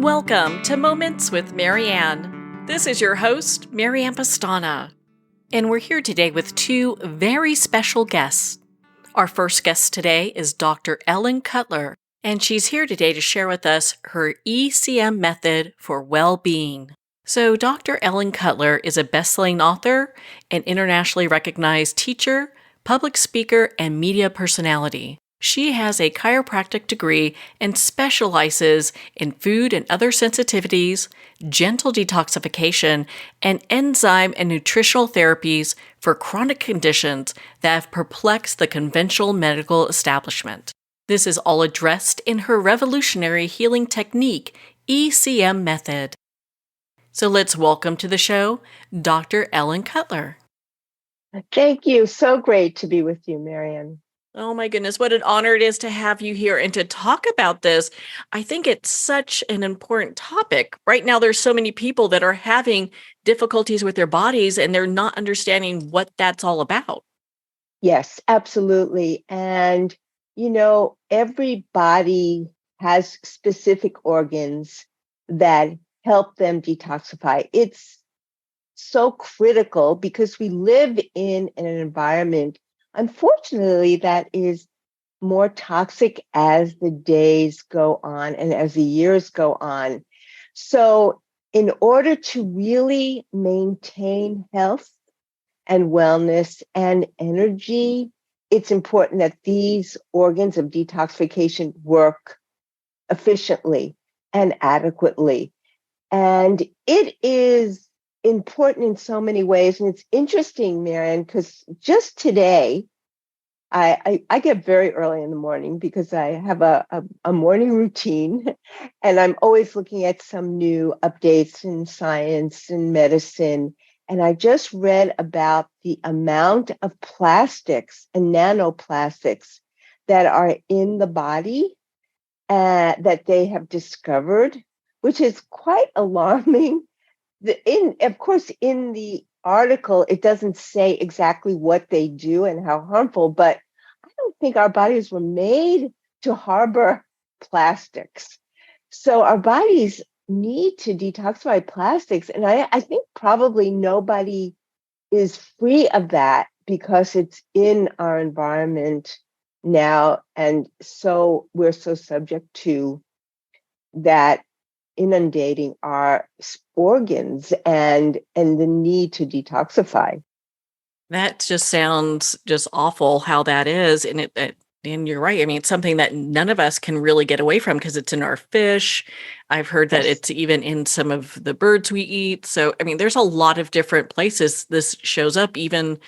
Welcome to Moments with Marianne. This is your host, Marianne Pastana, and we're here today with two very special guests. Our first guest today is Dr. Ellen Cutler, and she's here today to share with us her ECM method for well-being. So Dr. Ellen Cutler is a best-selling author, an internationally recognized teacher, public speaker, and media personality. She has a chiropractic degree and specializes in food and other sensitivities, gentle detoxification, and enzyme and nutritional therapies for chronic conditions that have perplexed the conventional medical establishment. This is all addressed in her revolutionary healing technique, ECM Method. So let's welcome to the show, Dr. Ellen Cutler. Thank you. So great to be with you, Marianne. Oh my goodness, what an honor it is to have you here and to talk about this. I think it's such an important topic. Right now, there's so many people that are having difficulties with their bodies and they're not understanding what that's all about. Yes, absolutely. And, every body has specific organs that help them detoxify. It's so critical because we live in an environment, unfortunately, that is more toxic as the days go on and as the years go on. So, in order to really maintain health and wellness and energy, it's important that these organs of detoxification work efficiently and adequately. And it is important in so many ways. And it's interesting, Marianne, because just today, I get very early in the morning because I have a morning routine and I'm always looking at some new updates in science and medicine. And I just read about the amount of plastics and nanoplastics that are in the body that they have discovered, which is quite alarming. Of course, in the article, it doesn't say exactly what they do and how harmful, but I don't think our bodies were made to harbor plastics. So our bodies need to detoxify plastics. And I think probably nobody is free of that because it's in our environment now. And so we're so subject to that inundating our organs and the need to detoxify. That just sounds just awful how that is. And you're right. I mean, it's something that none of us can really get away from because it's in our fish. I've heard that Yes. it's even in some of the birds we eat. So, I mean, there's a lot of different places this shows up. Even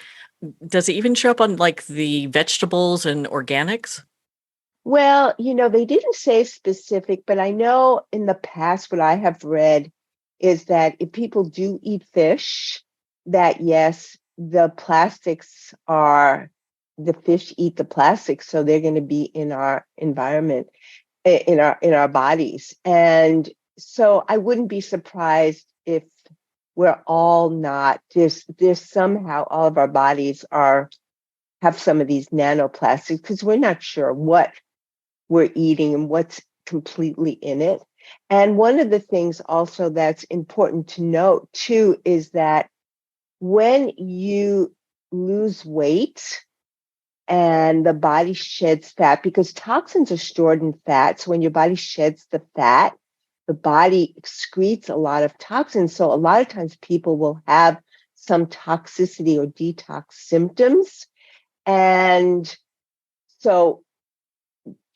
does it even show up on like the vegetables and organics? Well, they didn't say specific, but I know in the past what I have read is that if people do eat fish, that yes, the fish eat the plastics, so they're going to be in our environment, in our bodies. And so I wouldn't be surprised if we're all not, there's somehow all of our bodies have some of these nanoplastics because we're not sure what we're eating and what's completely in it. And one of the things also that's important to note too is that when you lose weight and the body sheds fat, because toxins are stored in fat. So when your body sheds the fat, the body excretes a lot of toxins. So a lot of times people will have some toxicity or detox symptoms. And so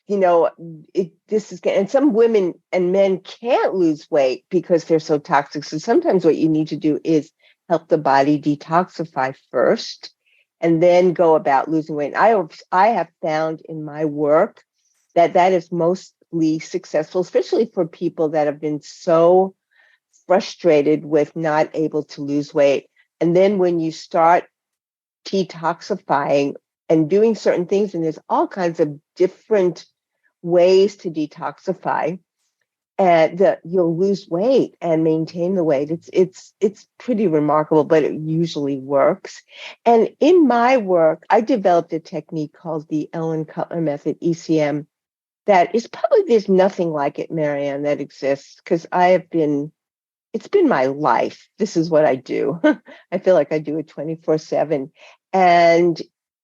and some women and men can't lose weight because they're so toxic. So sometimes what you need to do is help the body detoxify first and then go about losing weight. I have found in my work that is mostly successful, especially for people that have been so frustrated with not able to lose weight. And then when you start detoxifying and doing certain things, and there's all kinds of different ways to detoxify, and you'll lose weight and maintain the weight. It's pretty remarkable, but it usually works. And in my work, I developed a technique called the Ellen Cutler Method, ECM, that is probably, there's nothing like it, Marianne, that exists, because it's been my life. This is what I do. I feel like I do it 24/7. And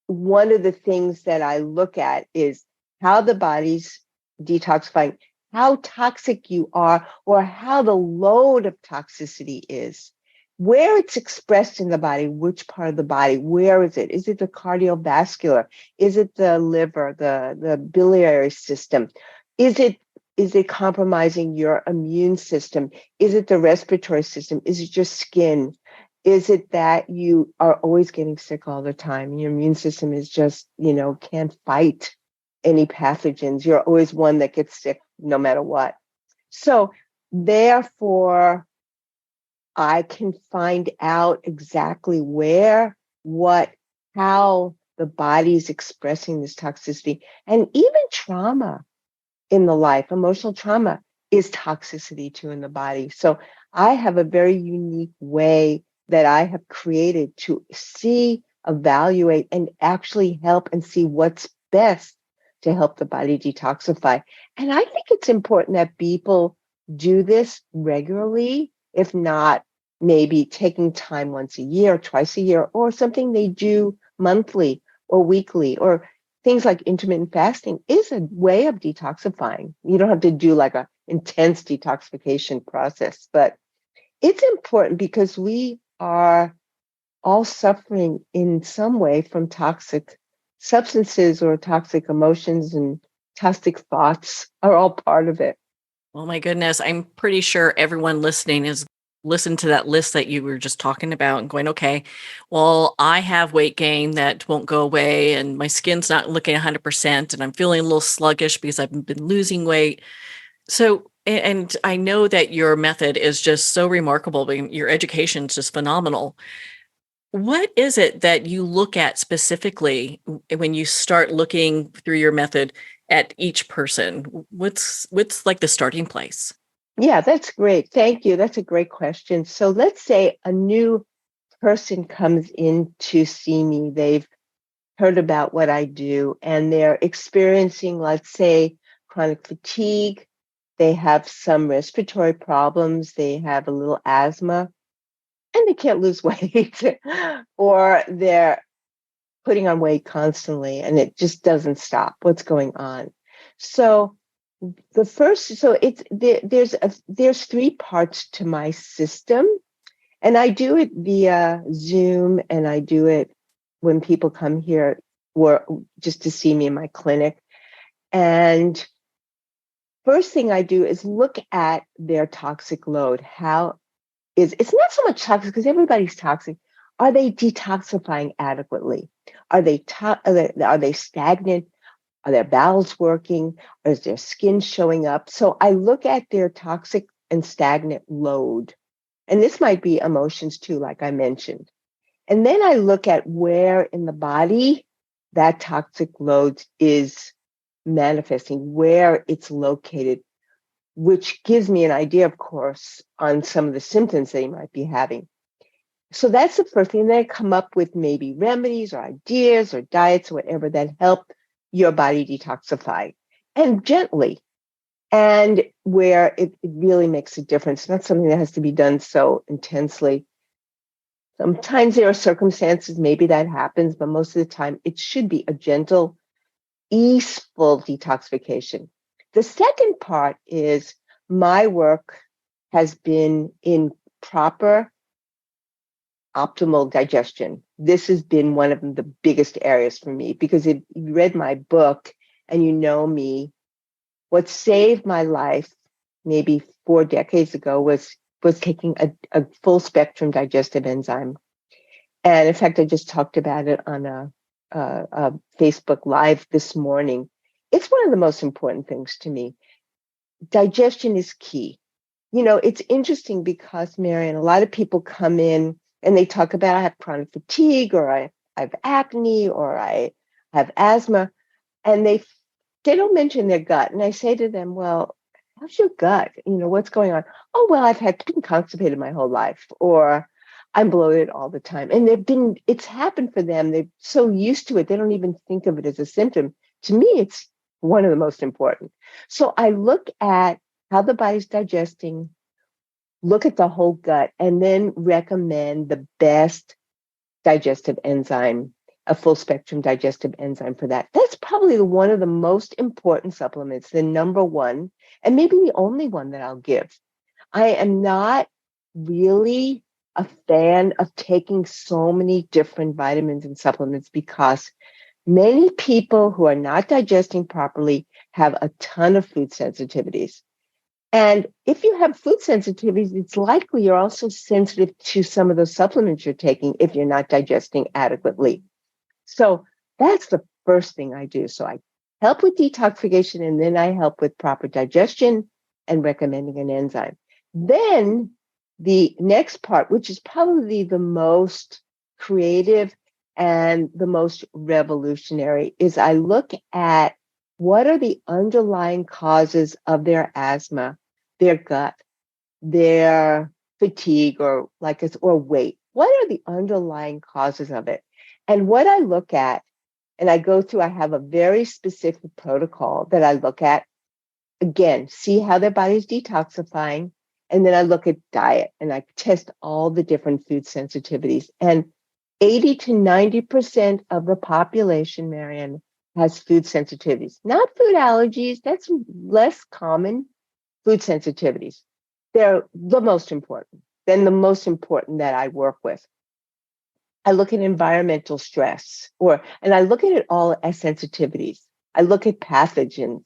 one of the things that I look at is how the body's detoxifying, how toxic you are, or how the load of toxicity is, where it's expressed in the body, which part of the body, where is it? Is it the cardiovascular? Is it the liver, the biliary system? Is it compromising your immune system? Is it the respiratory system? Is it your skin? Is it that you are always getting sick all the time? Your immune system is just, can't fight any pathogens. You're always one that gets sick no matter what. So therefore, I can find out exactly where, what, how the body's expressing this toxicity, and even trauma in the life, emotional trauma is toxicity too in the body. So I have a very unique way that I have created to see, evaluate, and actually help and see what's best to help the body detoxify. And I think it's important that people do this regularly, if not maybe taking time once a year, twice a year, or something they do monthly or weekly, or things like intermittent fasting is a way of detoxifying. You don't have to do like a intense detoxification process, but it's important because we are all suffering in some way from toxic substances or toxic emotions, and toxic thoughts are all part of it. Oh my goodness. I'm pretty sure everyone listening is listened to that list that you were just talking about and going, okay, well, I have weight gain that won't go away and my skin's not looking 100% and I'm feeling a little sluggish because I've been losing weight. So, and I know that your method is just so remarkable. Your education is just phenomenal. What is it that you look at specifically when you start looking through your method at each person? What's like the starting place? Yeah, that's great. Thank you. That's a great question. So let's say a new person comes in to see me. They've heard about what I do and they're experiencing, let's say, chronic fatigue. They have some respiratory problems. They have a little asthma and they can't lose weight, or they're putting on weight constantly and it just doesn't stop. What's going on? So there's three parts to my system, and I do it via Zoom, and I do it when people come here or just to see me in my clinic. And first thing I do is look at their toxic load. It's not so much toxic because everybody's toxic. Are they detoxifying adequately? Are they stagnant? Are their bowels working? Or is their skin showing up? So I look at their toxic and stagnant load. And this might be emotions too, like I mentioned. And then I look at where in the body that toxic load is manifesting, where it's located, which gives me an idea, of course, on some of the symptoms they might be having. So that's the first thing. And then I come up with maybe remedies or ideas or diets or whatever that help your body detoxify, and gently, and where it really makes a difference. Not something that has to be done so intensely. Sometimes there are circumstances, maybe that happens, but most of the time it should be a gentle, easeful detoxification. The second part is my work has been in proper optimal digestion. This has been one of the biggest areas for me because if you read my book and you know me, what saved my life maybe 4 decades ago was taking a full spectrum digestive enzyme. And in fact, I just talked about it on a Facebook Live this morning. It's one of the most important things to me. Digestion is key. It's interesting because, Marianne, a lot of people come in and they talk about I have chronic fatigue, or I have acne, or I have asthma, and they don't mention their gut. And I say to them, well, how's your gut? What's going on? Oh, well, I've been constipated my whole life, or I'm bloated all the time. And it's happened for them. They're so used to it. They don't even think of it as a symptom. To me, one of the most important. So I look at how the body's digesting, look at the whole gut, and then recommend the best digestive enzyme, a full spectrum digestive enzyme for that. That's probably one of the most important supplements, the number one, and maybe the only one that I'll give. I am not really a fan of taking so many different vitamins and supplements because many people who are not digesting properly have a ton of food sensitivities. And if you have food sensitivities, it's likely you're also sensitive to some of those supplements you're taking if you're not digesting adequately. So that's the first thing I do. So I help with detoxification, and then I help with proper digestion and recommending an enzyme. Then the next part, which is probably the most creative and the most revolutionary, is I look at what are the underlying causes of their asthma, their gut, their fatigue, or weight. What are the underlying causes of it? And what I look at, and I go through, I have a very specific protocol that I look at. Again, see how their body's detoxifying. And then I look at diet and I test all the different food sensitivities. And 80 to 90% of the population, Marianne, has food sensitivities, not food allergies. That's less common. Food sensitivities. They're the most important. Then the most important that I work with. I look at environmental stress, and I look at it all as sensitivities. I look at pathogens,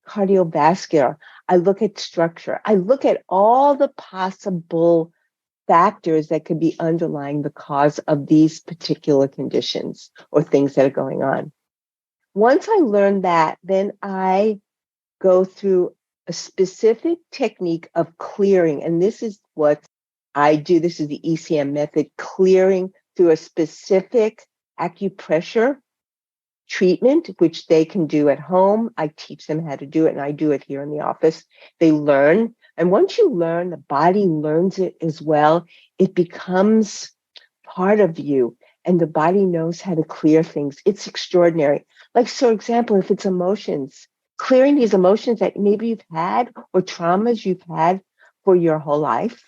cardiovascular. I look at structure. I look at all the possible factors that could be underlying the cause of these particular conditions or things that are going on. Once I learn that, then I go through a specific technique of clearing. And this is what I do. This is the ECM method, clearing through a specific acupressure treatment, which they can do at home. I teach them how to do it, and I do it here in the office. They learn. And once you learn, the body learns it as well. It becomes part of you, and the body knows how to clear things. It's extraordinary. Like, for example, if it's emotions, clearing these emotions that maybe you've had or traumas you've had for your whole life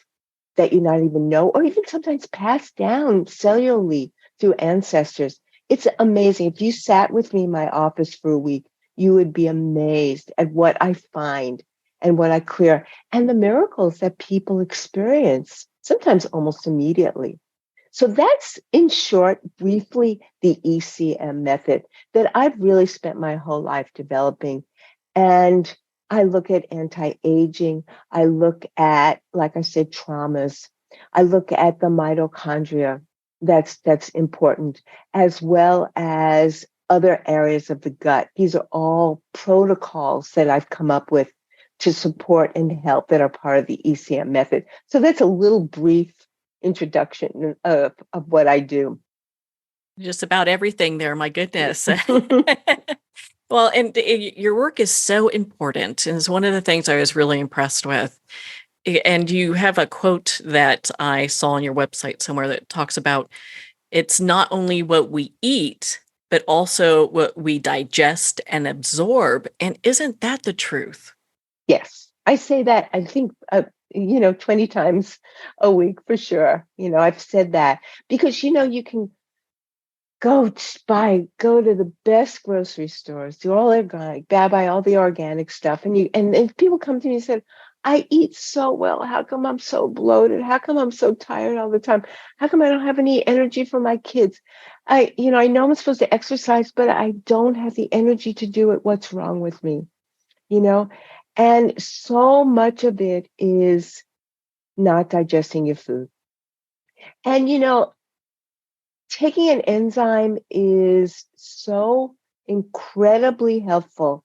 that you not even know, or even sometimes passed down cellularly through ancestors. It's amazing. If you sat with me in my office for a week, you would be amazed at what I find and what I clear and the miracles that people experience, sometimes almost immediately. So that's, in short, briefly, the ECM method that I've really spent my whole life developing. And I look at anti-aging. I look at, like I said, traumas. I look at the mitochondria. That's important, as well as other areas of the gut. These are all protocols that I've come up with to support and help that are part of the ECM method. So that's a little brief introduction of what I do. Just about everything there, my goodness. Well, and your work is so important. And it's one of the things I was really impressed with. And you have a quote that I saw on your website somewhere that talks about it's not only what we eat, but also what we digest and absorb. And isn't that the truth? Yes, I say that, I think, 20 times a week for sure. I've said that because, you can go to the best grocery stores, do all organic, buy all the organic stuff. And people come to me and say, I eat so well. How come I'm so bloated? How come I'm so tired all the time? How come I don't have any energy for my kids? I know I'm supposed to exercise, but I don't have the energy to do it. What's wrong with me? And so much of it is not digesting your food. And, taking an enzyme is so incredibly helpful.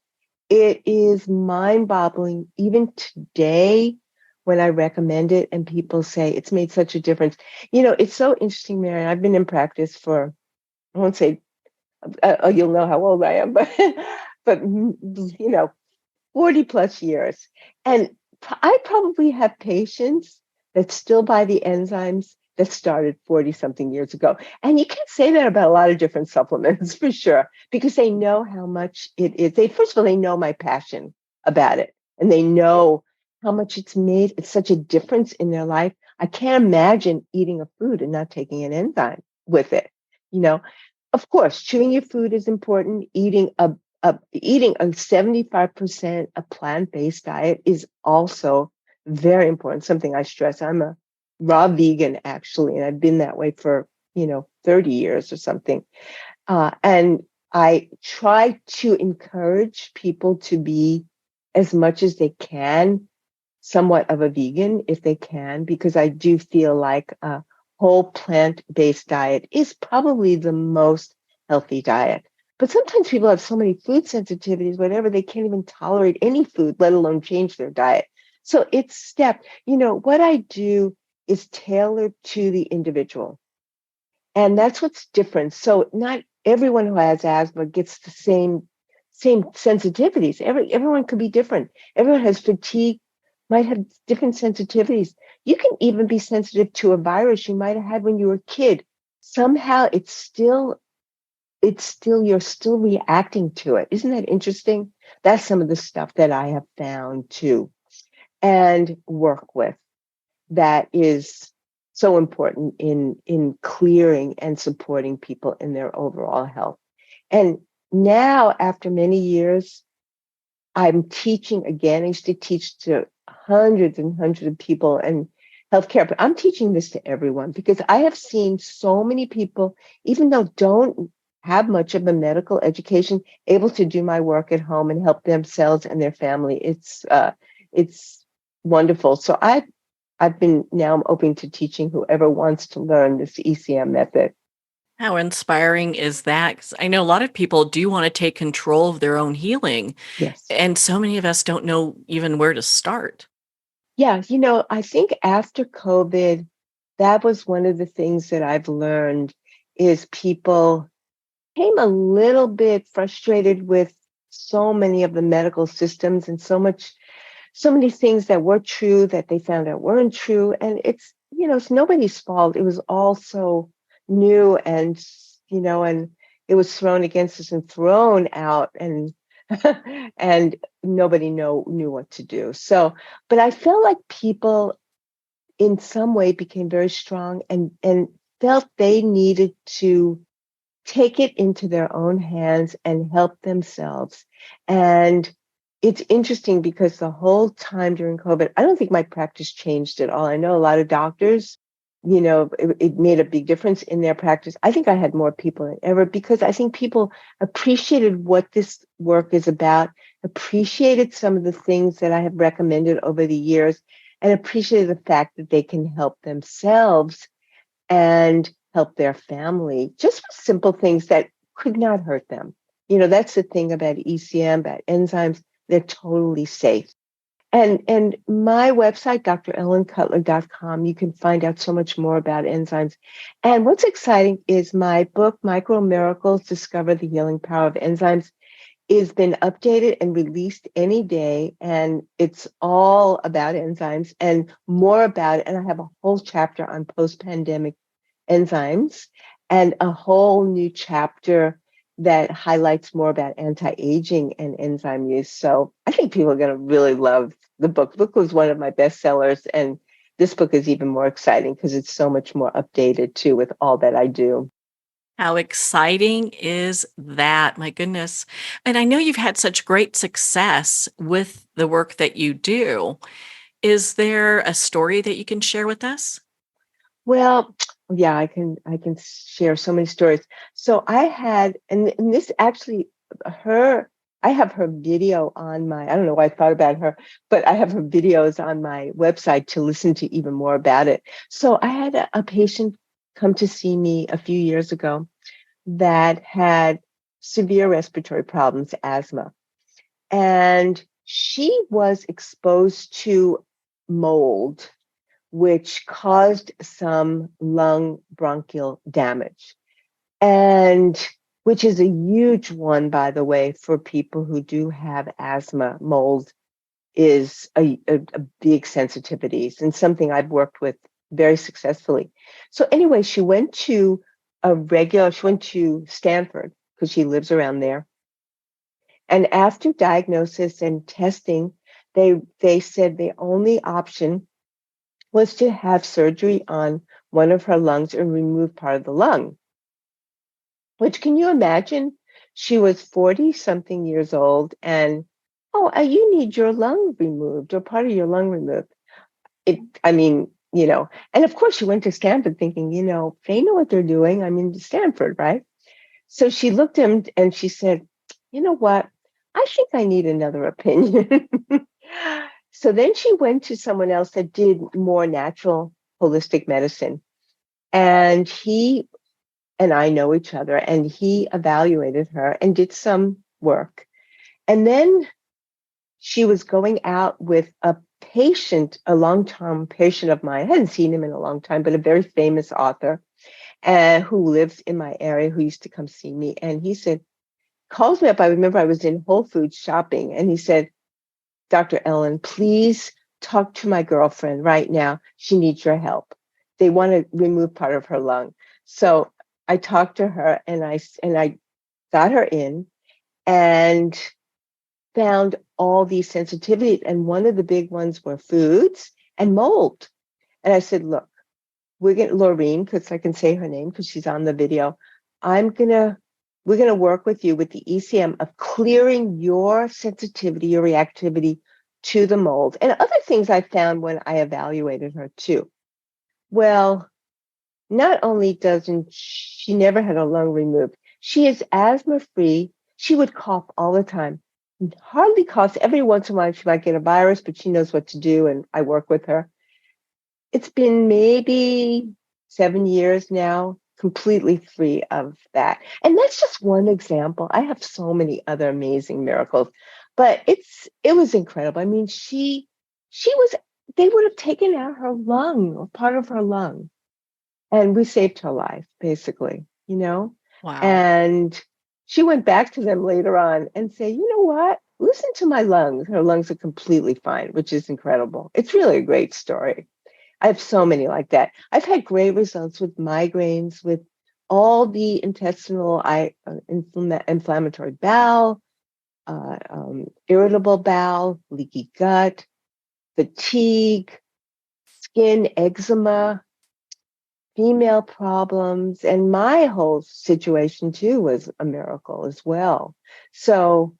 It is mind-boggling even today when I recommend it and people say it's made such a difference. It's so interesting, Marianne. I've been in practice for, I won't say, you'll know how old I am, but 40 plus years. And I probably have patients that still buy the enzymes that started 40 something years ago. And you can say that about a lot of different supplements for sure, because they know how much it is. First of all, they know my passion about it, and they know how much it's such a difference in their life. I can't imagine eating a food and not taking an enzyme with it. You know, of course, chewing your food is important. Eating a 75% a plant-based diet is also very important. Something I stress. I'm a raw vegan actually, and I've been that way for 30 years or something. And I try to encourage people to be, as much as they can, somewhat of a vegan if they can, because I do feel like a whole plant-based diet is probably the most healthy diet. But sometimes people have so many food sensitivities, whatever, they can't even tolerate any food, let alone change their diet. So it's step. What I do is tailored to the individual. And that's what's different. So not everyone who has asthma gets the same sensitivities. Everyone could be different. Everyone has fatigue, might have different sensitivities. You can even be sensitive to a virus you might have had when you were a kid. Somehow you're still reacting to it. Isn't that interesting? That's some of the stuff that I have found too and work with that is so important in clearing and supporting people in their overall health. And now, after many years, I'm teaching again. I used to teach to hundreds and hundreds of people and healthcare, but I'm teaching this to everyone because I have seen so many people, even though don't have much of a medical education, able to do my work at home and help themselves and their family. It's wonderful. So I've been now open to teaching whoever wants to learn this ECM method. How inspiring is that? 'Cause I know a lot of people do want to take control of their own healing, Yes. and so many of us don't know even where to start. Yeah, I think after COVID, that was one of the things that I've learned is people came a little bit frustrated with so many of the medical systems and so many things that were true that they found out weren't true. And it's nobody's fault. It was all so new and it was thrown against us and thrown out and and nobody knew what to do. So, but I felt like people in some way became very strong and felt they needed to take it into their own hands and help themselves. And it's interesting because the whole time during COVID, I don't think my practice changed at all. I know a lot of doctors, it made a big difference in their practice. I think I had more people than ever because I think people appreciated what this work is about, appreciated some of the things that I have recommended over the years, and appreciated the fact that they can help themselves and help their family just with simple things that could not hurt them. That's the thing about ECM, about enzymes, they're totally safe. And my website, drellencutler.com, you can find out so much more about enzymes. And what's exciting is my book, Micro Miracles, Discover the Healing Power of Enzymes, is been updated and released any day. And it's all about enzymes and more about it. And I have a whole chapter on post-pandemic enzymes and a whole new chapter that highlights more about anti-aging and enzyme use. So I think people are going to really love the book. The book was one of my bestsellers, and this book is even more exciting because it's so much more updated too with all that I do. How exciting is that? My goodness. And I know you've had such great success with the work that you do. Is there a story that you can share with us? Well, yeah, I can share so many stories. So I had, and this actually, her, I have her video on I don't know why I thought about her, but I have her videos on my website to listen to even more about it. So I had a patient come to see me a few years ago that had severe respiratory problems, asthma, and she was exposed to mold which caused some lung bronchial damage. And which is a huge one, by the way, for people who do have asthma. Mold is a big sensitivity and something I've worked with very successfully. So anyway, she went to Stanford because she lives around there. And after diagnosis and testing, they said the only option was to have surgery on one of her lungs and remove part of the lung. Which, can you imagine? She was 40 something years old and, you need your lung removed or part of your lung removed. And of course she went to Stanford thinking, they know what they're doing. I'm in Stanford, right? So she looked at him and she said, you know what? I think I need another opinion. So then she went to someone else that did more natural holistic medicine. And he and I know each other, and he evaluated her and did some work. And then she was going out with a long-term patient of mine. I hadn't seen him in a long time, but a very famous author who lives in my area, who used to come see me. And he said, calls me up. I remember I was in Whole Foods shopping, and he said, Dr. Ellen, please talk to my girlfriend right now. She needs your help. They want to remove part of her lung. So I talked to her and I got her in and found all these sensitivities. And one of the big ones were foods and mold. And I said, look, Laureen, because I can say her name because she's on the video. We're going to work with you with the ECM of clearing your sensitivity, your reactivity to the mold and other things I found when I evaluated her too. Well, not only doesn't she never had a lung removed, she is asthma free. She would cough all the time, hardly coughs. Every once in a while she might get a virus, but she knows what to do, and I work with her. It's been maybe 7 years now, completely free of that. And that's just one example. I have so many other amazing miracles, but it was incredible. I mean, they would have taken out her lung or part of her lung, and we saved her life, basically, Wow. And she went back to them later on and said, you know what? Listen to my lungs. Her lungs are completely fine, which is incredible. It's really a great story. I have so many like that. I've had great results with migraines, with all the intestinal, inflammatory bowel, irritable bowel, leaky gut, fatigue, skin eczema, female problems, and my whole situation too was a miracle as well. So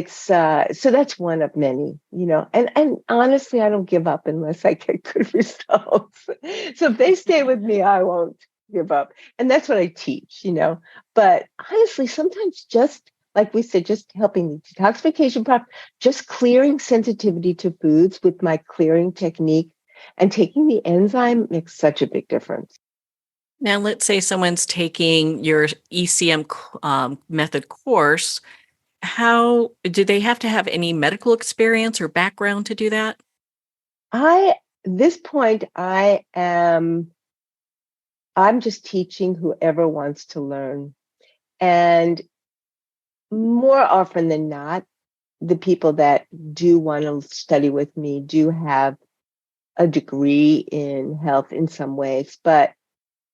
so that's one of many, and honestly, I don't give up unless I get good results. So if they stay with me, I won't give up. And that's what I teach, but honestly, sometimes just like we said, just helping the detoxification process, just clearing sensitivity to foods with my clearing technique and taking the enzyme makes such a big difference. Now, let's say someone's taking your ECM method course. How do they have to have any medical experience or background to do that? This point, I'm just teaching whoever wants to learn. And more often than not, the people that do want to study with me do have a degree in health in some ways, but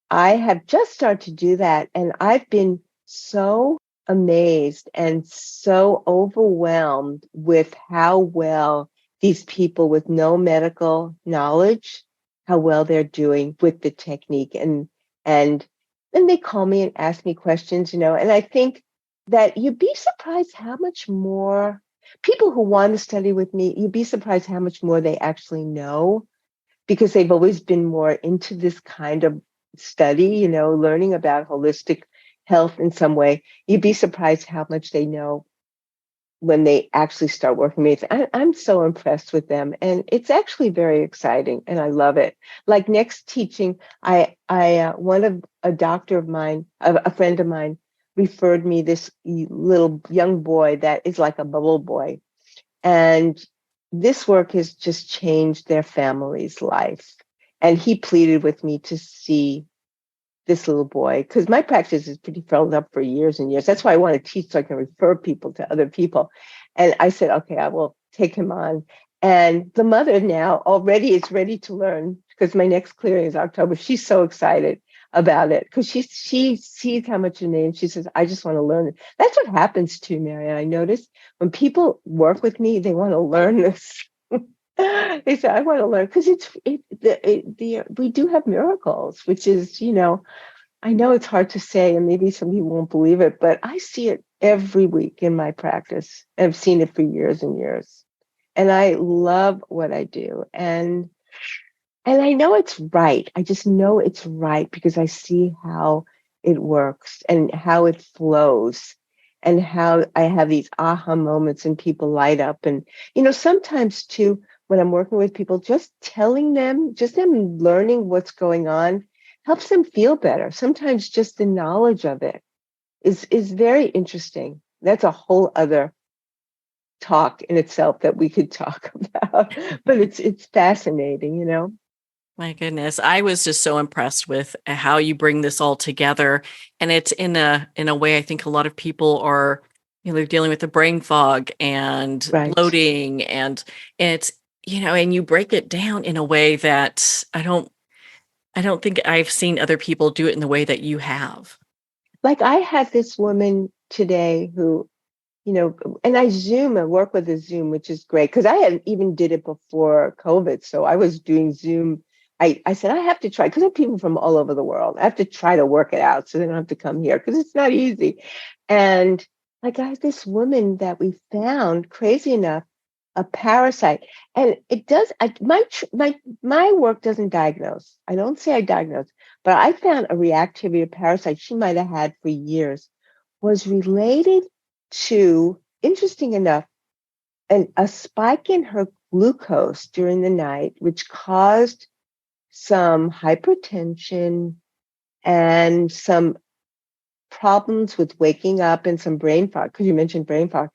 I have just started to do that. And I've been so amazed and so overwhelmed with how well these people with no medical knowledge, how well they're doing with the technique. And then they call me and ask me questions, and I think that you'd be surprised how much more people who want to study with me, you'd be surprised how much more they actually know, because they've always been more into this kind of study, learning about holistic health in some way. You'd be surprised how much they know when they actually start working with me. I'm so impressed with them, and it's actually very exciting, and I love it. Like next teaching, a doctor of mine, a friend of mine, referred me this little young boy that is like a bubble boy, and this work has just changed their family's life. And he pleaded with me to see this little boy, because my practice is pretty filled up for years and years. That's why I want to teach, so I can refer people to other people. And I said, okay, I will take him on. And the mother now already is ready to learn because my next clearing is October. She's so excited about it because she sees how much you need. And she says, I just want to learn it. That's what happens too, Marianne. I notice when people work with me, they want to learn this. They say, I want to learn because we do have miracles, which is, I know it's hard to say and maybe some people won't believe it, but I see it every week in my practice. I've seen it for years and years. And I love what I do. And I know it's right. I just know it's right because I see how it works and how it flows and how I have these aha moments and people light up. And, sometimes too, when I'm working with people, just telling them, just them learning what's going on helps them feel better. Sometimes just the knowledge of it is very interesting. That's a whole other talk in itself that we could talk about, but it's fascinating. My goodness, I was just so impressed with how you bring this all together, and it's in a way I think a lot of people are, they're dealing with the brain fog and Right. bloating, and it's and you break it down in a way that I don't think I've seen other people do it in the way that you have. Like I had this woman today who, and I work with a Zoom, which is great because I had even did it before COVID. So I was doing Zoom. I said, I have to try because I have people from all over the world. I have to try to work it out so they don't have to come here because it's not easy. And like I had this woman that we found, crazy enough, a parasite. And it does, my work doesn't diagnose. I don't say I diagnose, but I found a reactivity parasite she might have had for years was related to, interesting enough, a spike in her glucose during the night, which caused some hypertension and some problems with waking up and some brain fog, because you mentioned brain fog,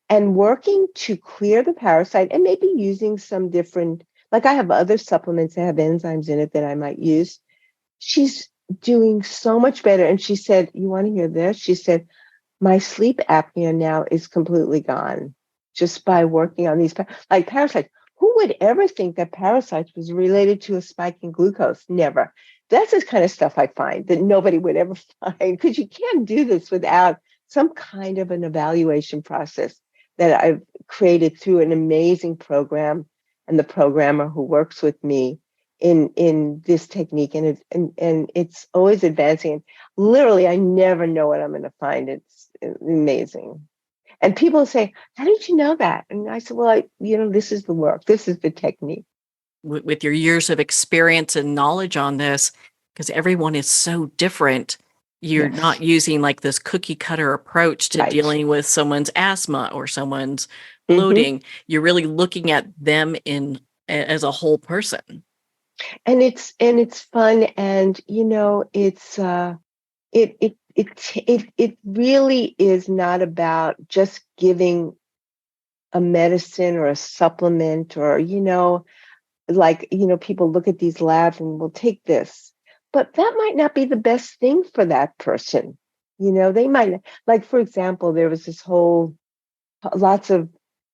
and working to clear the parasite and maybe using some different, like I have other supplements that have enzymes in it that I might use. She's doing so much better. And she said, you want to hear this? She said, my sleep apnea now is completely gone just by working on these, like parasites. Who would ever think that parasites was related to a spike in glucose? Never. That's the kind of stuff I find that nobody would ever find because you can't do this without some kind of an evaluation process that I've created through an amazing program and the programmer who works with me in this technique. And it's always advancing. Literally, I never know what I'm going to find. It's amazing. And people say, how did you know that? And I said, well, this is the work. This is the technique. With your years of experience and knowledge on this, because everyone is so different. You're Yes, not using like this cookie cutter approach to right. dealing with someone's asthma or someone's Hmm. bloating. You're really looking at them as a whole person. And it's fun. And, it's, it really is not about just giving a medicine or a supplement or, like, people look at these labs and will take this, but that might not be the best thing for that person. They might, like, for example, there was lots of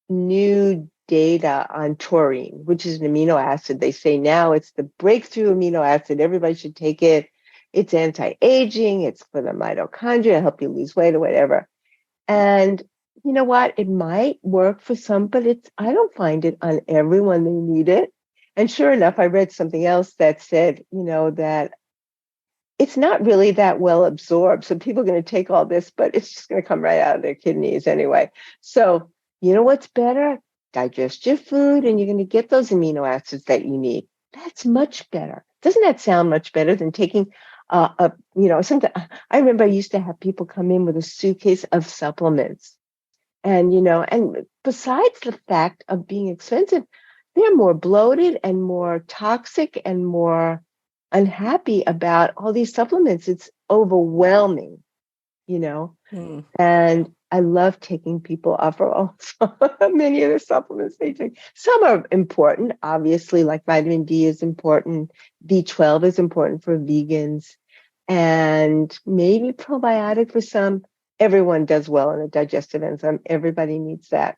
new data on taurine, which is an amino acid. They say now it's the breakthrough amino acid. Everybody should take it. It's anti-aging. It's for the mitochondria, help you lose weight or whatever. And you know what? It might work for some, but I don't find it on everyone they need it. And sure enough, I read something else that said, that it's not really that well absorbed. So people are going to take all this, but it's just going to come right out of their kidneys anyway. So you know what's better? Digest your food and you're going to get those amino acids that you need. That's much better. Doesn't that sound much better than taking something? I remember I used to have people come in with a suitcase of supplements. And besides the fact of being expensive, they're more bloated and more toxic and more unhappy about all these supplements. It's overwhelming, you know. Hmm. And I love taking people off of also many of the supplements they take. Some are important, obviously, like vitamin D is important, B12 is important for vegans, and maybe probiotic for some. Everyone does well in a digestive enzyme. Everybody needs that.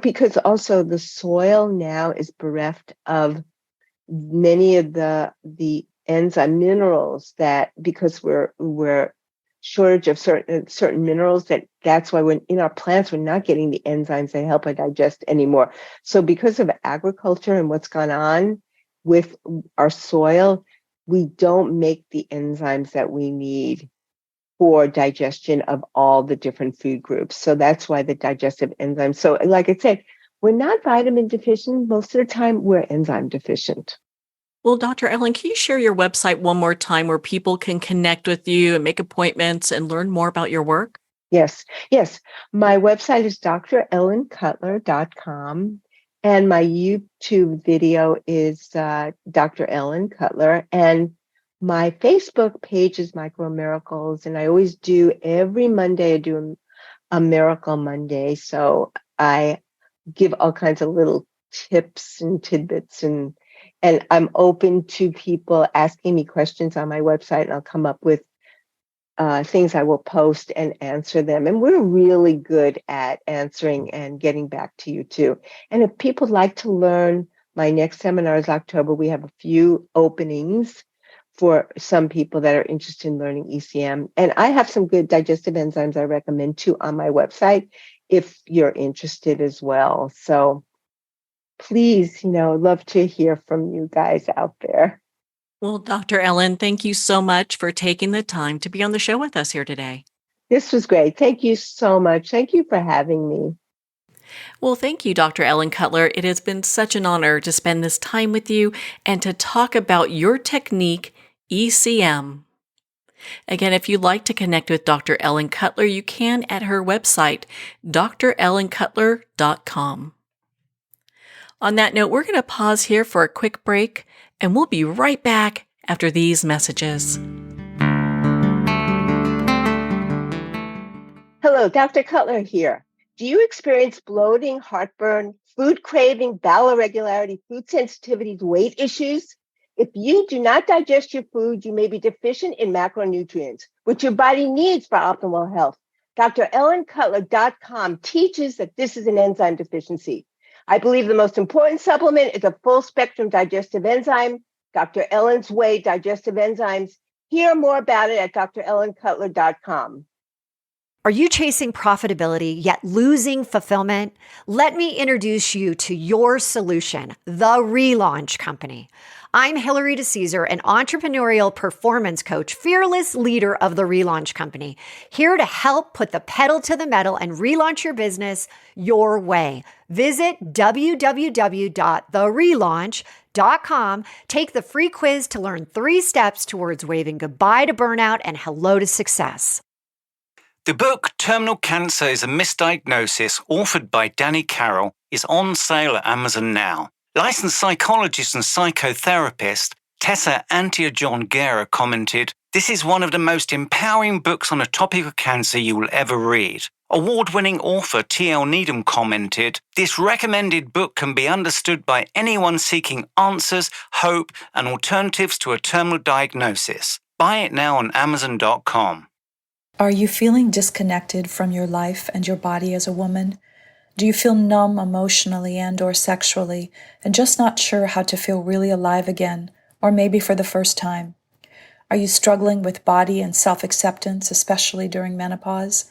Because also the soil now is bereft of many of the enzyme minerals that, because we're shortage of certain minerals, that's why when in our plants we're not getting the enzymes that help us digest anymore. So because of agriculture and what's gone on with our soil, we don't make the enzymes that we need for digestion of all the different food groups. So that's why the digestive enzymes. So like I said, we're not vitamin deficient. Most of the time we're enzyme deficient. Well, Dr. Ellen, can you share your website one more time where people can connect with you and make appointments and learn more about your work? Yes. My website is drellencutler.com. And my YouTube video is Dr. Ellen Cutler. And my Facebook page is Micro Miracles. And I always do, every Monday, I do a Miracle Monday. So I give all kinds of little tips and tidbits, and I'm open to people asking me questions on my website, and I'll come up with things I will post and answer them. And we're really good at answering and getting back to you too. And if people like to learn, my next seminar is October. We have a few openings for some people that are interested in learning ECM. And I have some good digestive enzymes I recommend too on my website if you're interested as well. So please, love to hear from you guys out there. Well, Dr. Ellen, thank you so much for taking the time to be on the show with us here today. This was great. Thank you so much. Thank you for having me. Well, thank you, Dr. Ellen Cutler. It has been such an honor to spend this time with you and to talk about your technique, ECM. Again, if you'd like to connect with Dr. Ellen Cutler, you can at her website, drellencutler.com. On that note, we're going to pause here for a quick break, and we'll be right back after these messages. Hello, Dr. Cutler here. Do you experience bloating, heartburn, food craving, bowel irregularity, food sensitivities, weight issues? If you do not digest your food, you may be deficient in macronutrients, which your body needs for optimal health. DrEllenCutler.com teaches that this is an enzyme deficiency. I believe the most important supplement is a full spectrum digestive enzyme, Dr. Ellen's Way Digestive Enzymes. Hear more about it at DrEllenCutler.com. Are you chasing profitability yet losing fulfillment? Let me introduce you to your solution, the Relaunch Company. I'm Hillary DeCesar, an entrepreneurial performance coach, fearless leader of the Relaunch Company, here to help put the pedal to the metal and relaunch your business your way. Visit www.therelaunch.com. Take the free quiz to learn 3 steps towards waving goodbye to burnout and hello to success. The book Terminal Cancer is a Misdiagnosis, authored by Danny Carroll, is on sale at Amazon now. Licensed psychologist and psychotherapist Tessa Antia-John Guerra commented, "This is one of the most empowering books on a topic of cancer you will ever read." Award-winning author T.L. Needham commented, "This recommended book can be understood by anyone seeking answers, hope, and alternatives to a terminal diagnosis. Buy it now on Amazon.com. Are you feeling disconnected from your life and your body as a woman? Do you feel numb emotionally and/or sexually and just not sure how to feel really alive again, or maybe for the first time? Are you struggling with body and self-acceptance, especially during menopause?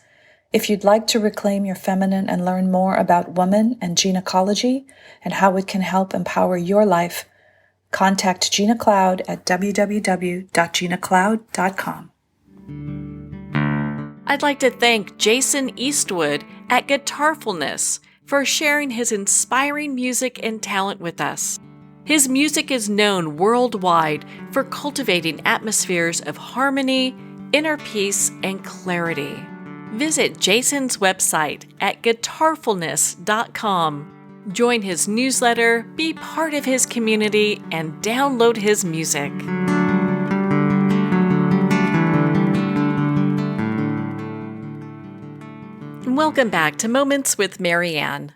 If you'd like to reclaim your feminine and learn more about woman and gynecology and how it can help empower your life, contact Gina Cloud at www.ginacloud.com. I'd like to thank Jason Eastwood at Guitarfulness for sharing his inspiring music and talent with us. His music is known worldwide for cultivating atmospheres of harmony, inner peace, and clarity. Visit Jason's website at guitarfulness.com. Join his newsletter, be part of his community, and download his music. Welcome back to Moments with Marianne.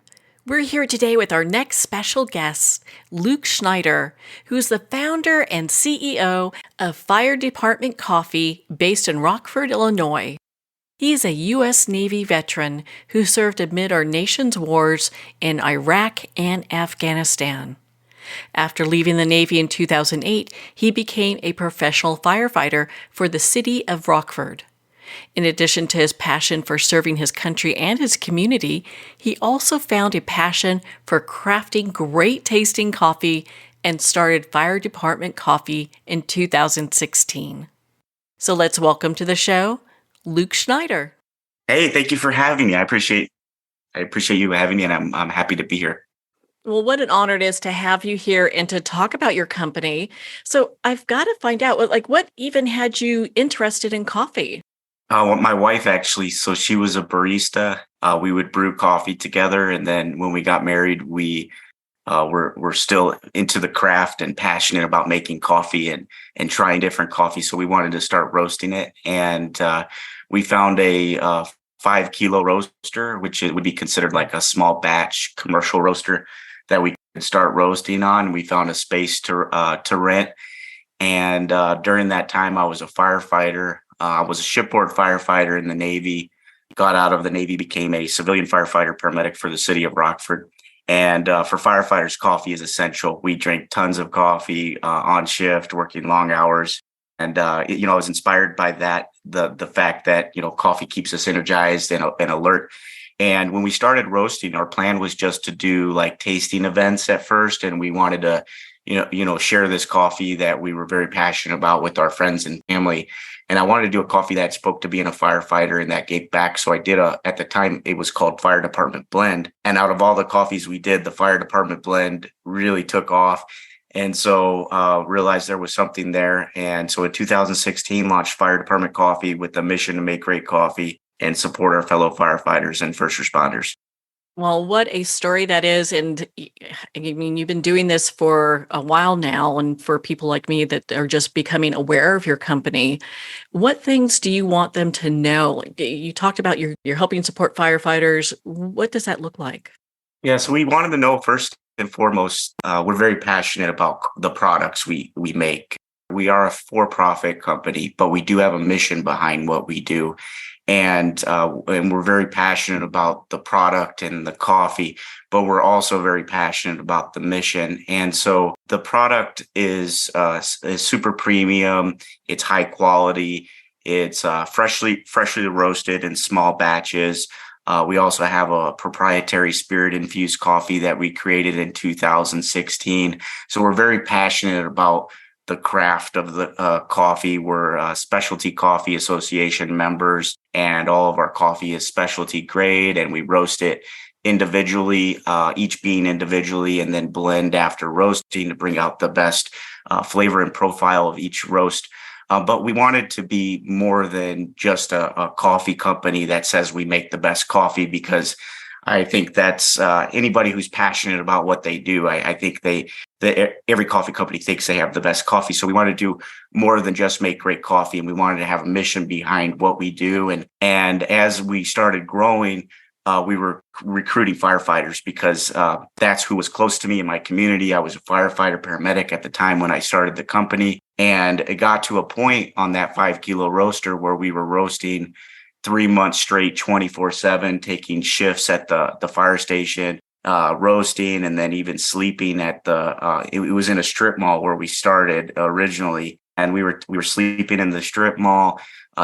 We're here today with our next special guest, Luke Schneider, who's the founder and CEO of Fire Department Coffee based in Rockford, Illinois. He's a U.S. Navy veteran who served amid our nation's wars in Iraq and Afghanistan. After leaving the Navy in 2008, he became a professional firefighter for the city of Rockford. In addition to his passion for serving his country and his community, he also found a passion for crafting great tasting coffee and started Fire Department Coffee in 2016. So let's welcome to the show, Luke Schneider. Hey, thank you for having me. I appreciate you having me, and I'm happy to be here. Well, what an honor it is to have you here and to talk about your company. So I've got to find out, what even had you interested in coffee? Well, my wife actually, so she was a barista. We would brew coffee together, and then when we got married, we were still into the craft and passionate about making coffee and trying different coffee. So we wanted to start roasting it, and we found a 5-kilo roaster, which would be considered like a small batch commercial roaster that we could start roasting on. We found a space to rent. And during that time, I was a firefighter. I was a shipboard firefighter in the Navy, got out of the Navy, became a civilian firefighter paramedic for the city of Rockford. And for firefighters, coffee is essential. We drink tons of coffee on shift, working long hours. And, I was inspired by that, the fact that, coffee keeps us energized and alert. And when we started roasting, our plan was just to do like tasting events at first. And we wanted to, share this coffee that we were very passionate about with our friends and family. And I wanted to do a coffee that spoke to being a firefighter and that gave back. So I did at the time, it was called Fire Department Blend. And out of all the coffees we did, the Fire Department Blend really took off. And so realized there was something there. And so in 2016, launched Fire Department Coffee with the mission to make great coffee and support our fellow firefighters and first responders. Well, what a story that is. And I mean, you've been doing this for a while now. And for people like me that are just becoming aware of your company, what things do you want them to know? You talked about you're helping support firefighters. What does that look like? Yeah, so we wanted to know first and foremost, we're very passionate about the products we make. We are a for-profit company, but we do have a mission behind what we do. And we're very passionate about the product and the coffee, but we're also very passionate about the mission. And so the product is super premium. It's high quality. It's freshly roasted in small batches. We also have a proprietary spirit-infused coffee that we created in 2016. So we're very passionate about the craft of the coffee. We're Specialty Coffee Association members, and all of our coffee is specialty grade, and we roast it individually, each bean individually, and then blend after roasting to bring out the best flavor and profile of each roast. But we wanted to be more than just a coffee company that says we make the best coffee, because I think that's anybody who's passionate about what they do. I think every coffee company thinks they have the best coffee. So we want to do more than just make great coffee, and we wanted to have a mission behind what we do. And as we started growing, we were recruiting firefighters because that's who was close to me in my community. I was a firefighter paramedic at the time when I started the company. And it got to a point on that 5-kilo roaster where we were roasting 3 months straight, 24/7, taking shifts at the fire station, roasting, and then even sleeping at it was in a strip mall where we started originally. And we were sleeping in the strip mall,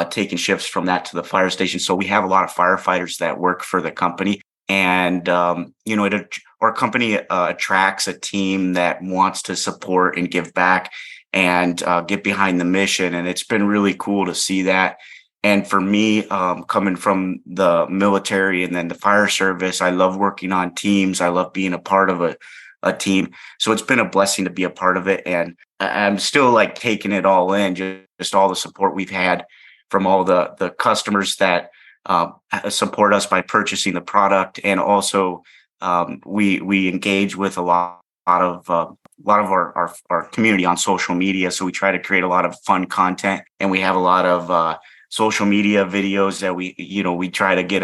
taking shifts from that to the fire station. So we have a lot of firefighters that work for the company. And, our company attracts a team that wants to support and give back and get behind the mission. And it's been really cool to see that. And for me, coming from the military and then the fire service, I love working on teams. I love being a part of a team. So it's been a blessing to be a part of it. And I'm still like taking it all in, just all the support we've had from all the customers that support us by purchasing the product. And also we engage with a lot of our community on social media. So we try to create a lot of fun content, and we have a lot of social media videos that we try to get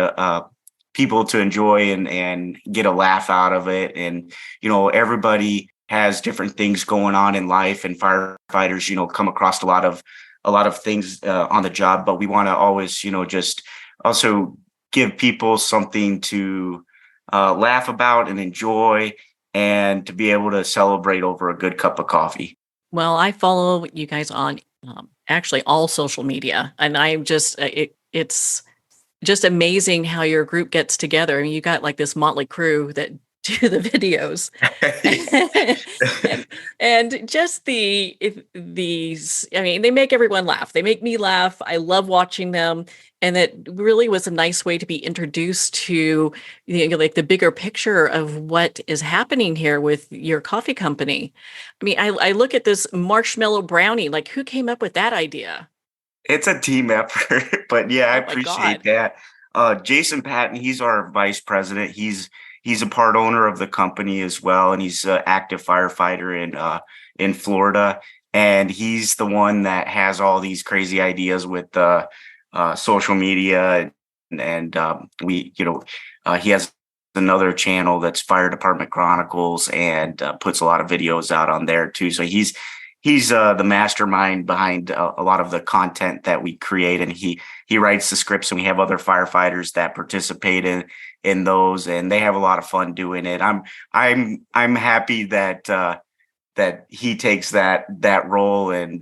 people to enjoy and get a laugh out of it. And, everybody has different things going on in life, and firefighters, come across a lot of things on the job, but we want to always, just also give people something to laugh about and enjoy, and to be able to celebrate over a good cup of coffee. Well, I follow you guys on actually all social media, and I'm just it's just amazing how your group gets together. I mean, you got like this motley crew that do the videos, and, and just these. I mean, they make everyone laugh. They make me laugh. I love watching them, and it really was a nice way to be introduced to like the bigger picture of what is happening here with your coffee company. I mean, I look at this marshmallow brownie. Like, who came up with that idea? It's a team effort, but yeah, I Oh my appreciate God. that. Jason Patton, he's our vice president. He's a part owner of the company as well, and he's an active firefighter in Florida. And he's the one that has all these crazy ideas with social media, and he has another channel that's Fire Department Chronicles, and puts a lot of videos out on there too. So he's the mastermind behind a lot of the content that we create, and he writes the scripts, and we have other firefighters that participate in those, and they have a lot of fun doing it. I'm happy that he takes that role, and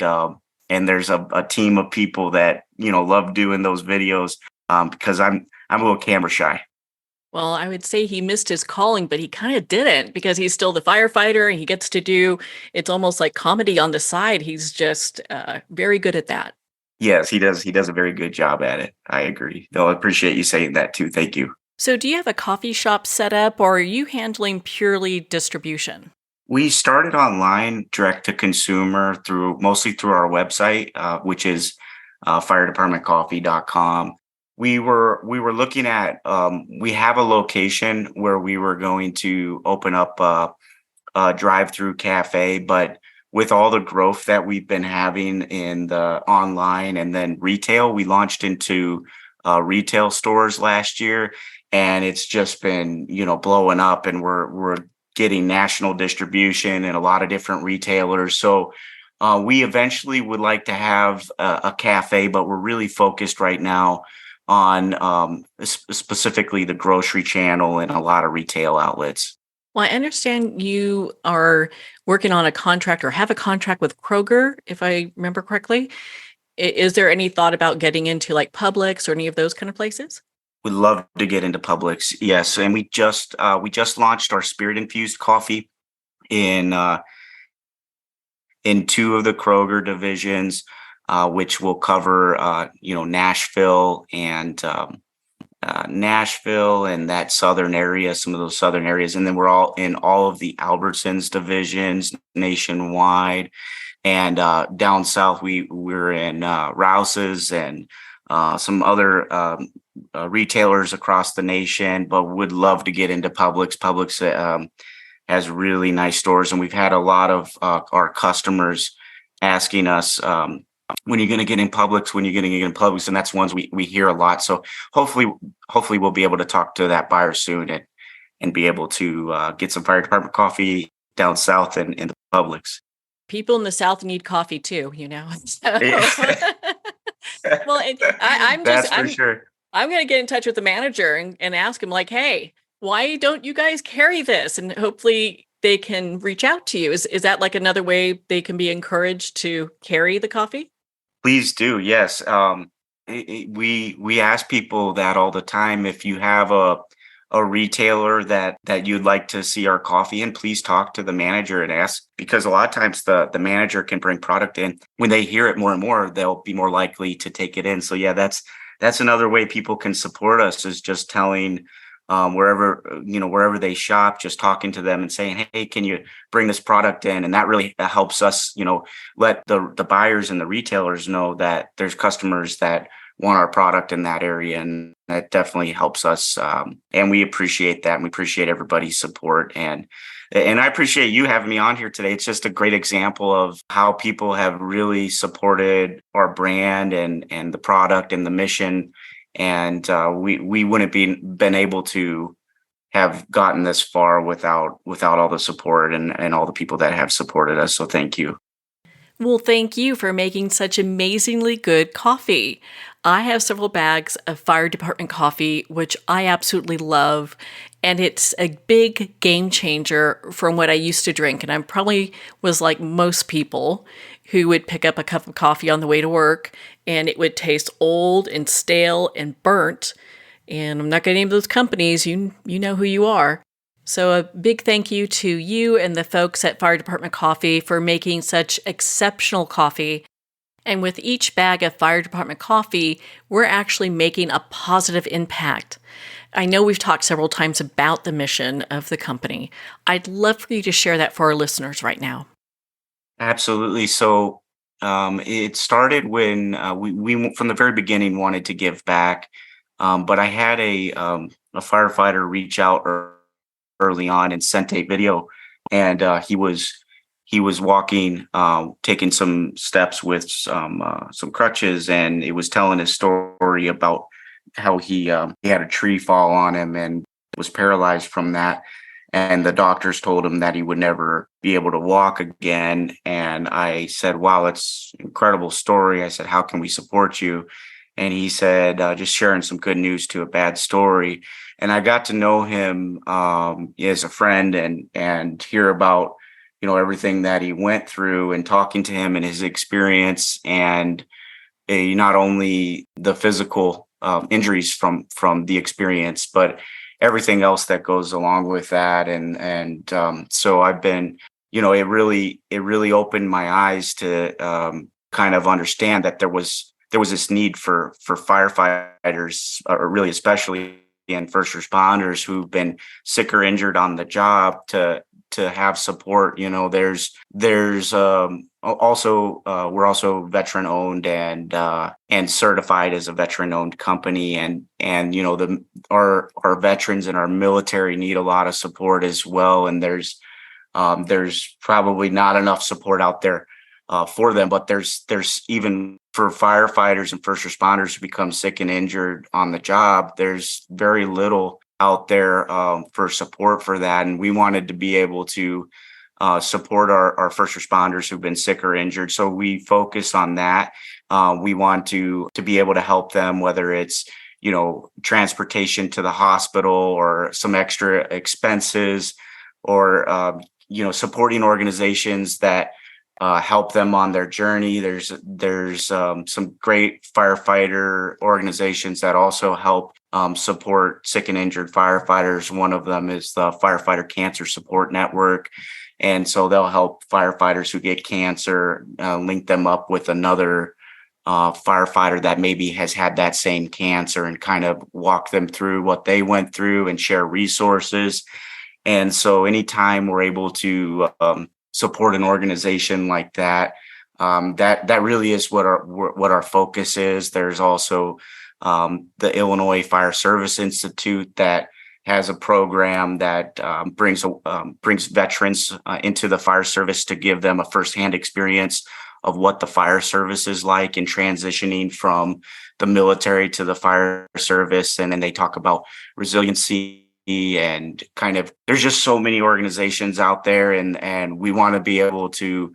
there's a team of people that love doing those videos, because I'm a little camera shy. Well, I would say he missed his calling, but he kind of didn't because he's still the firefighter and he gets to do it's almost like comedy on the side. He's just very good at that. Yes, he does. He does a very good job at it. I agree. No, I appreciate you saying that too. Thank you. So, do you have a coffee shop set up or are you handling purely distribution? We started online direct to consumer mostly through our website, which is firedepartmentcoffee.com. We were looking at, we have a location where we were going to open up a drive-through cafe, but with all the growth that we've been having in the online and then retail, we launched into retail stores last year, and it's just been blowing up, and we're getting national distribution in a lot of different retailers. So we eventually would like to have a cafe, but we're really focused right now on specifically the grocery channel and a lot of retail outlets. Well, I understand you are working on a contract or have a contract with Kroger, if I remember correctly. Is there any thought about getting into like Publix or any of those kind of places? Would love to get into Publix, yes. And we just launched our spirit infused coffee in two of the Kroger divisions, which will cover Nashville and that southern area, some of those southern areas, and then we're all in all of the Albertsons divisions nationwide, and down south we're in Rouse's and some other retailers across the nation, but would love to get into Publix. Publix has really nice stores, and we've had a lot of our customers asking us, when you're going to get in Publix, when you're going to get in Publix, and that's ones we hear a lot. So hopefully we'll be able to talk to that buyer soon and be able to get some fire department coffee down south and in the Publix. People in the South need coffee too, So. Well, That's for sure. I'm going to get in touch with the manager and ask him like, hey, why don't you guys carry this? And hopefully they can reach out to you. Is that like another way they can be encouraged to carry the coffee? Please do. Yes. We ask people that all the time. If you have a retailer that you'd like to see our coffee in, please talk to the manager and ask, because a lot of times the manager can bring product in. When they hear it more and more, they'll be more likely to take it in. So yeah, that's another way people can support us, is just telling wherever they shop, just talking to them and saying, hey, can you bring this product in? And that really helps us, let the buyers and the retailers know that there's customers that want our product in that area. And that definitely helps us. And we appreciate that. And we appreciate everybody's support. And I appreciate you having me on here today. It's just a great example of how people have really supported our brand and the product and the mission. And we wouldn't been able to have gotten this far without all the support and all the people that have supported us. So thank you. Well, thank you for making such amazingly good coffee. I have several bags of fire department coffee, which I absolutely love. And it's a big game changer from what I used to drink. And I probably was like most people who would pick up a cup of coffee on the way to work and it would taste old and stale and burnt. And I'm not going to name those companies. You know who you are. So a big thank you to you and the folks at Fire Department Coffee for making such exceptional coffee. And with each bag of fire department coffee, we're actually making a positive impact. I know we've talked several times about the mission of the company. I'd love for you to share that for our listeners right now. Absolutely. So it started when we from the very beginning wanted to give back, but I had a firefighter reach out early on and sent a video, and he was walking, taking some steps with some crutches, and it was telling his story about how he had a tree fall on him and was paralyzed from that. And the doctors told him that he would never be able to walk again. And I said, wow, it's an incredible story. I said, how can we support you? And he said, just sharing some good news to a bad story. And I got to know him as a friend and hear about, everything that he went through, and talking to him and his experience, and not only the physical injuries from the experience, but everything else that goes along with that. And so I've been, it really opened my eyes to kind of understand that there was this need for firefighters, or really especially and first responders who've been sick or injured on the job, to have support. There's also we're also veteran owned and certified as a veteran owned company, and our veterans and our military need a lot of support as well. And there's probably not enough support out there for them, but there's even for firefighters and first responders who become sick and injured on the job, there's very little out there for support for that. And we wanted to be able to support our first responders who've been sick or injured. So we focus on that. We want to be able to help them, whether it's, transportation to the hospital or some extra expenses, or, supporting organizations that help them on their journey. There's some great firefighter organizations that also help support sick and injured firefighters. One of them is the Firefighter Cancer Support Network. And so they'll help firefighters who get cancer, link them up with another firefighter that maybe has had that same cancer, and kind of walk them through what they went through and share resources. And so anytime we're able to support an organization like that, that really is what our focus is. There's also the Illinois Fire Service Institute that has a program that brings veterans into the fire service to give them a firsthand experience of what the fire service is like in transitioning from the military to the fire service. And then they talk about resiliency, and kind of, there's just so many organizations out there, and we want to be able to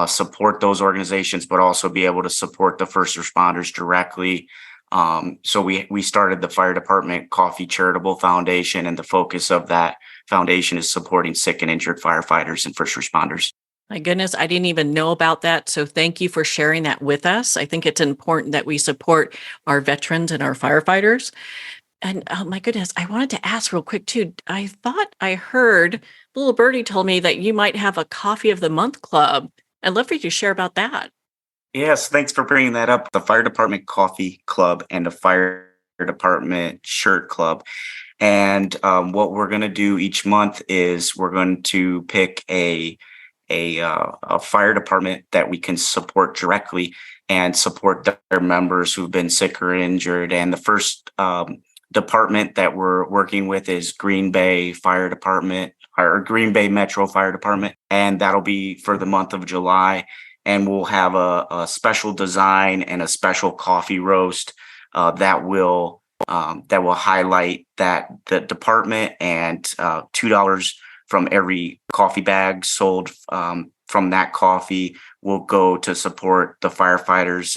support those organizations, but also be able to support the first responders directly. So we started the Fire Department Coffee Charitable Foundation, and the focus of that foundation is supporting sick and injured firefighters and first responders. My goodness, I didn't even know about that. So thank you for sharing that with us. I think it's important that we support our veterans and our firefighters. And oh my goodness, I wanted to ask real quick too. I thought I heard little birdie told me that you might have a Coffee of the Month club. I'd love for you to share about that. Yes, thanks for bringing that up. The Fire Department Coffee Club and the Fire Department Shirt Club. And what we're going to do each month is we're going to pick a fire department that we can support directly and support their members who've been sick or injured. And the first department that we're working with is Green Bay Fire Department, or Green Bay Metro Fire Department. And that'll be for the month of July. And we'll have a special design and a special coffee roast that will highlight the department, and $2 from every coffee bag sold from that coffee will go to support the firefighters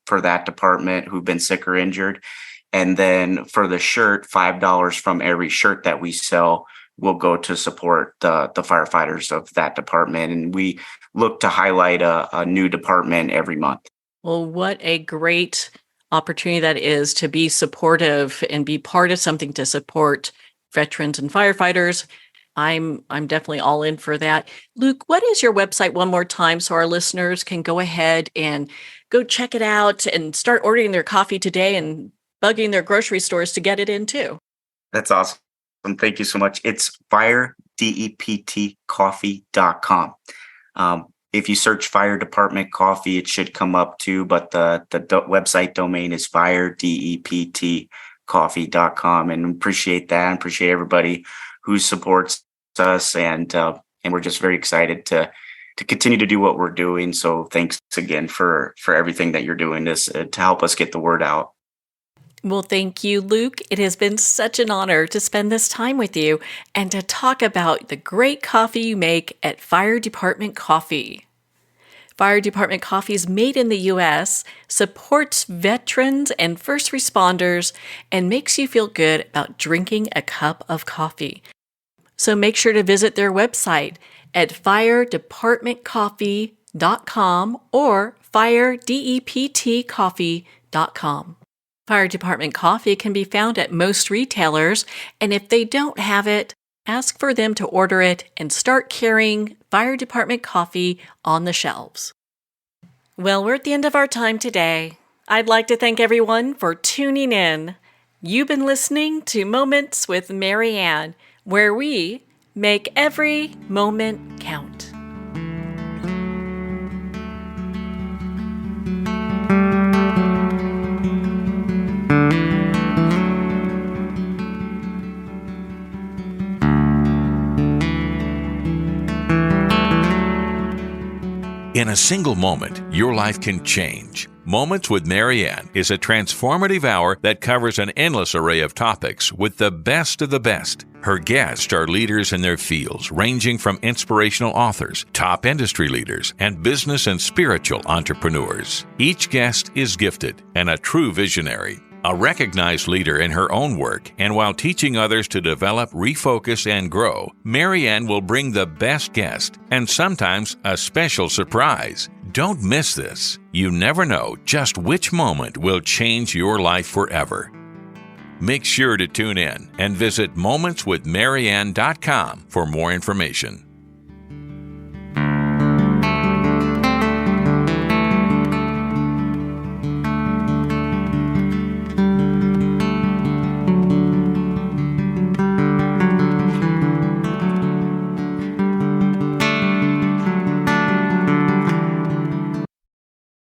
for that department who've been sick or injured. And then for the shirt, $5 from every shirt that we sell will go to support the firefighters of that department. And we look to highlight a new department every month. Well, what a great opportunity that is to be supportive and be part of something to support veterans and firefighters. I'm definitely all in for that. Luke, what is your website one more time so our listeners can go ahead and go check it out and start ordering their coffee today and bugging their grocery stores to get it in too? That's awesome. Thank you so much. It's firedeptcoffee.com. If you search Fire Department Coffee, it should come up too, but the website domain is firedeptcoffee.com. And appreciate that. And appreciate everybody who supports us. And we're just very excited to continue to do what we're doing. So thanks again for everything that you're doing to help us get the word out. Well, thank you, Luke. It has been such an honor to spend this time with you and to talk about the great coffee you make at Fire Department Coffee. Fire Department Coffee is made in the U.S., supports veterans and first responders, and makes you feel good about drinking a cup of coffee. So make sure to visit their website at firedepartmentcoffee.com or firedeptcoffee.com. Fire Department Coffee can be found at most retailers, and if they don't have it, ask for them to order it and start carrying Fire Department Coffee on the shelves. Well, we're at the end of our time today. I'd like to thank everyone for tuning in. You've been listening to Moments with Marianne, where we make every moment count. In a single moment, your life can change. Moments with Marianne is a transformative hour that covers an endless array of topics with the best of the best. Her guests are leaders in their fields, ranging from inspirational authors, top industry leaders, and business and spiritual entrepreneurs. Each guest is gifted and a true visionary. A recognized leader in her own work, and while teaching others to develop, refocus, and grow, Marianne will bring the best guest and sometimes a special surprise. Don't miss this. You never know just which moment will change your life forever. Make sure to tune in and visit momentswithmarianne.com for more information.